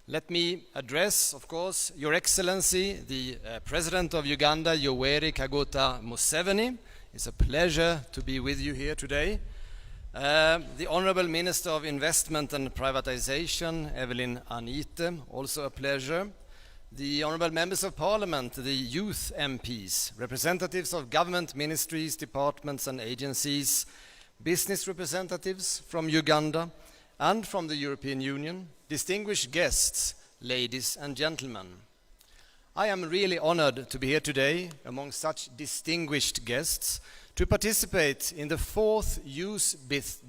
Let me address, of course, Your Excellency, the President of Uganda, Yoweri Kaguta Museveni. It's a pleasure to be with you here today. The Honorable Minister of Investment and Privatization, Evelyn Anite, also a pleasure. The Honorable Members of Parliament, the youth MPs, representatives of government ministries, departments and agencies, business representatives from Uganda and from the European Union, distinguished guests, ladies and gentlemen. I am really honored to be here today among such distinguished guests to participate in the 4th Youth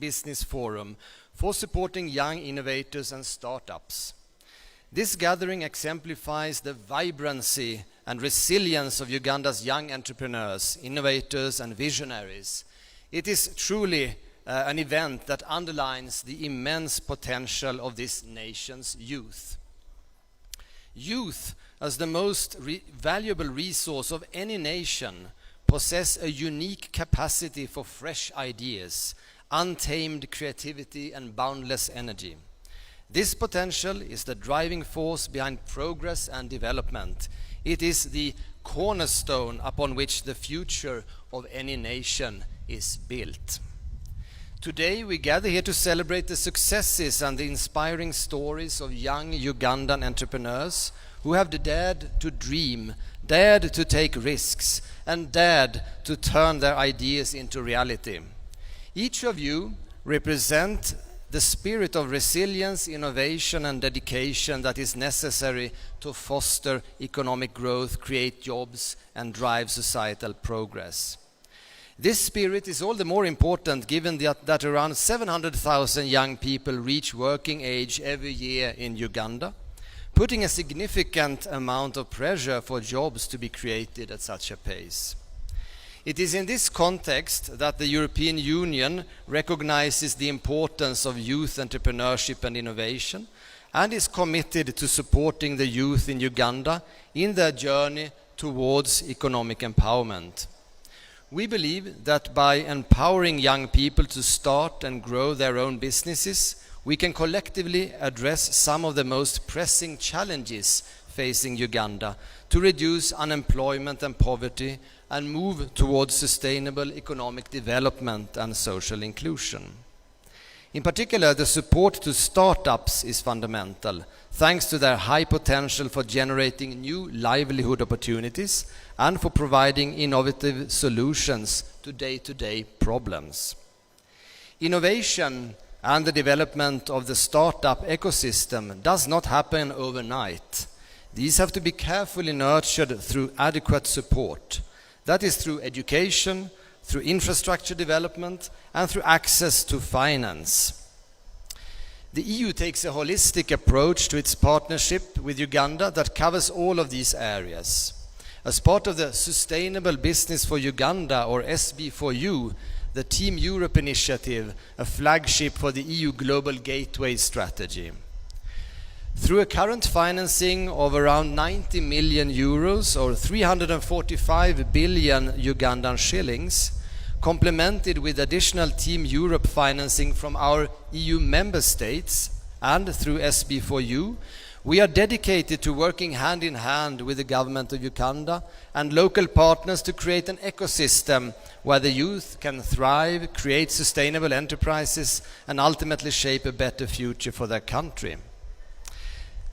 Business Forum for supporting young innovators and startups. This gathering exemplifies the vibrancy and resilience of Uganda's young entrepreneurs, innovators and visionaries. It is truly an event that underlines the immense potential of this nation's youth. Youth, as the most valuable resource of any nation, possess a unique capacity for fresh ideas, untamed creativity and boundless energy. This potential is the driving force behind progress and development. It is the cornerstone upon which the future of any nation is built. Today we gather here to celebrate the successes and the inspiring stories of young Ugandan entrepreneurs who have dared to dream, dared to take risks, and dared to turn their ideas into reality. Each of you represent the spirit of resilience, innovation and dedication that is necessary to foster economic growth, create jobs and drive societal progress. This spirit is all the more important given that around 700,000 young people reach working age every year in Uganda, putting a significant amount of pressure for jobs to be created at such a pace. It is in this context that the European Union recognizes the importance of youth entrepreneurship and innovation and is committed to supporting the youth in Uganda in their journey towards economic empowerment. We believe that by empowering young people to start and grow their own businesses, we can collectively address some of the most pressing challenges facing Uganda to reduce unemployment and poverty and move towards sustainable economic development and social inclusion. In particular, the support to startups is fundamental, thanks to their high potential for generating new livelihood opportunities and for providing innovative solutions to day-to-day problems. Innovation and the development of the startup ecosystem does not happen overnight. These have to be carefully nurtured through adequate support. That is through education, through infrastructure development, and through access to finance. The EU takes a holistic approach to its partnership with Uganda that covers all of these areas. As part of the Sustainable Business for Uganda, or SB4U, the Team Europe initiative, a flagship for the EU Global Gateway strategy. Through a current financing of around 90 million euros or 345 billion Ugandan shillings, complemented with additional Team Europe financing from our EU member states and through SB4U, we are dedicated to working hand in hand with the government of Uganda and local partners to create an ecosystem where the youth can thrive, create sustainable enterprises and ultimately shape a better future for their country.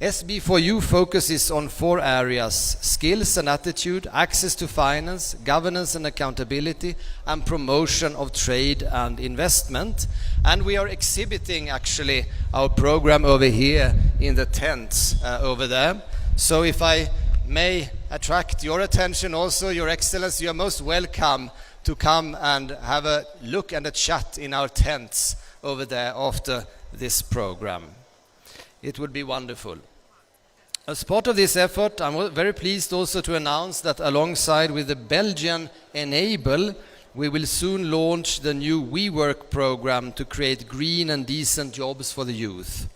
SB4U focuses on 4 areas: skills and attitude, access to finance, governance and accountability, and promotion of trade and investment. And we are exhibiting actually our program over here in the tents over there. So if I may attract your attention also, Your Excellency, you are most welcome to come and have a look and a chat in our tents over there after this program. It would be wonderful. As part of this effort, I'm very pleased also to announce that alongside with the Belgian Enable, we will soon launch the new WeWork program to create green and decent jobs for the youth.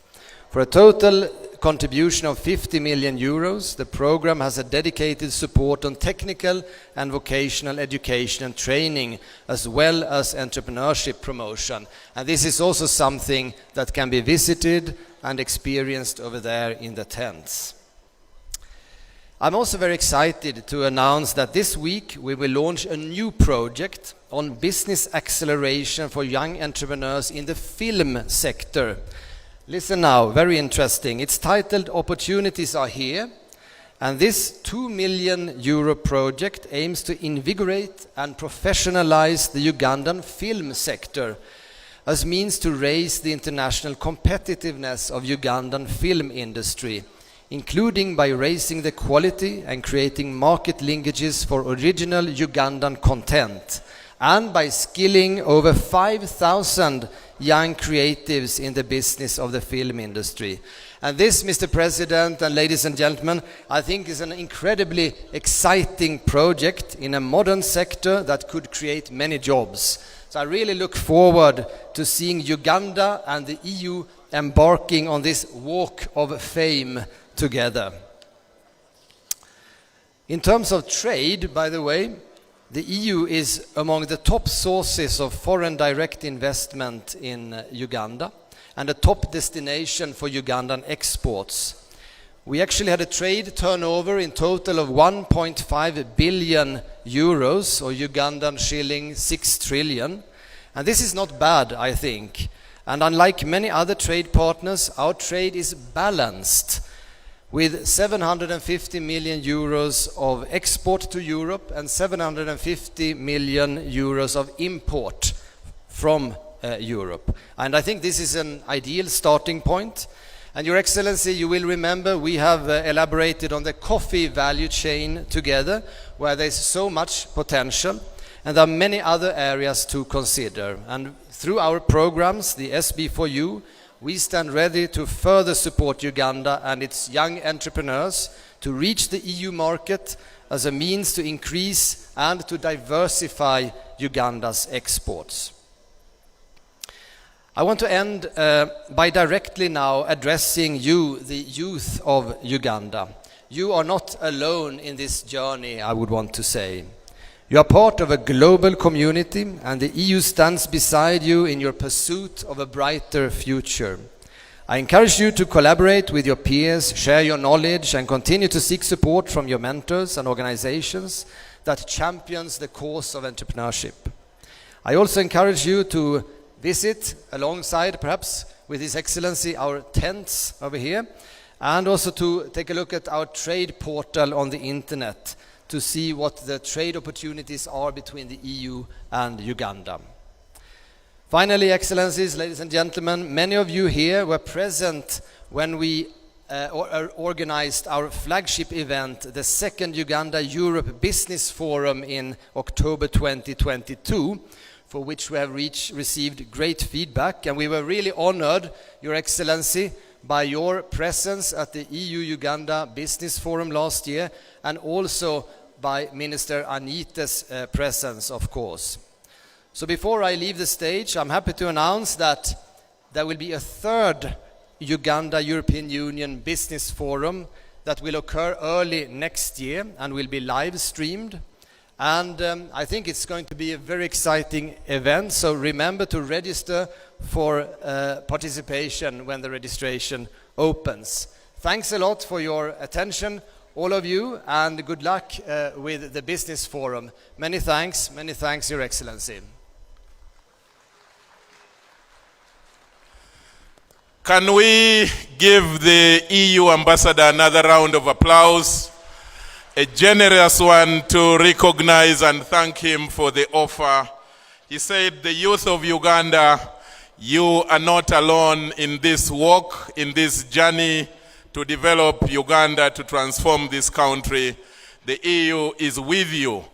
For a total contribution of 50 million euros, the program has a dedicated support on technical and vocational education and training, as well as entrepreneurship promotion. And this is also something that can be visited and experienced over there in the tents. I'm also very excited to announce that this week we will launch a new project on business acceleration for young entrepreneurs in the film sector. Listen now, very interesting. It's titled Opportunities Are Here, and this €2 million project aims to invigorate and professionalize the Ugandan film sector as means to raise the international competitiveness of Ugandan film industry, including by raising the quality and creating market linkages for original Ugandan content, and by skilling over 5,000 young creatives in the business of the film industry. And this, Mr. President and ladies and gentlemen, I think is an incredibly exciting project in a modern sector that could create many jobs. So I really look forward to seeing Uganda and the EU embarking on this walk of fame together. In terms of trade, by the way, the EU is among the top sources of foreign direct investment in Uganda and a top destination for Ugandan exports. We actually had a trade turnover in total of 1.5 billion euros, or Ugandan shilling 6 trillion. And this is not bad, I think. And unlike many other trade partners, our trade is balanced, with 750 million euros of export to Europe and 750 million euros of import from Europe. And I think this is an ideal starting point. And Your Excellency, you will remember we have elaborated on the coffee value chain together, where there's so much potential, and there are many other areas to consider. And through our programs, the SB4U, we stand ready to further support Uganda and its young entrepreneurs to reach the EU market as a means to increase and to diversify Uganda's exports. I want to end by directly now addressing you, the youth of Uganda. You are not alone in this journey, I would want to say. You are part of a global community, and the EU stands beside you in your pursuit of a brighter future. I encourage you to collaborate with your peers, share your knowledge, and continue to seek support from your mentors and organizations that champions the cause of entrepreneurship. I also encourage you to visit alongside, perhaps with His Excellency, our tents over here, and also to take a look at our trade portal on the internet to see what the trade opportunities are between the EU and Uganda. Finally, Excellencies, ladies and gentlemen, many of you here were present when we organized our flagship event, the second Uganda-Europe Business Forum in October 2022, for which we have received great feedback. And we were really honored, Your Excellency, by your presence at the EU-Uganda Business Forum last year, and also by Minister Anita's presence, of course. So before I leave the stage, I'm happy to announce that there will be a third Uganda-European Union Business Forum that will occur early next year and will be live streamed. And I think it's going to be a very exciting event, so remember to register for participation when the registration opens. Thanks a lot for your attention, all of you, and good luck with the Business Forum. Many thanks, Your Excellency. Can we give the EU ambassador another round of applause? A generous one to recognize and thank him for the offer. He said, the youth of Uganda, you are not alone in this walk, in this journey to develop Uganda, to transform this country. The EU is with you.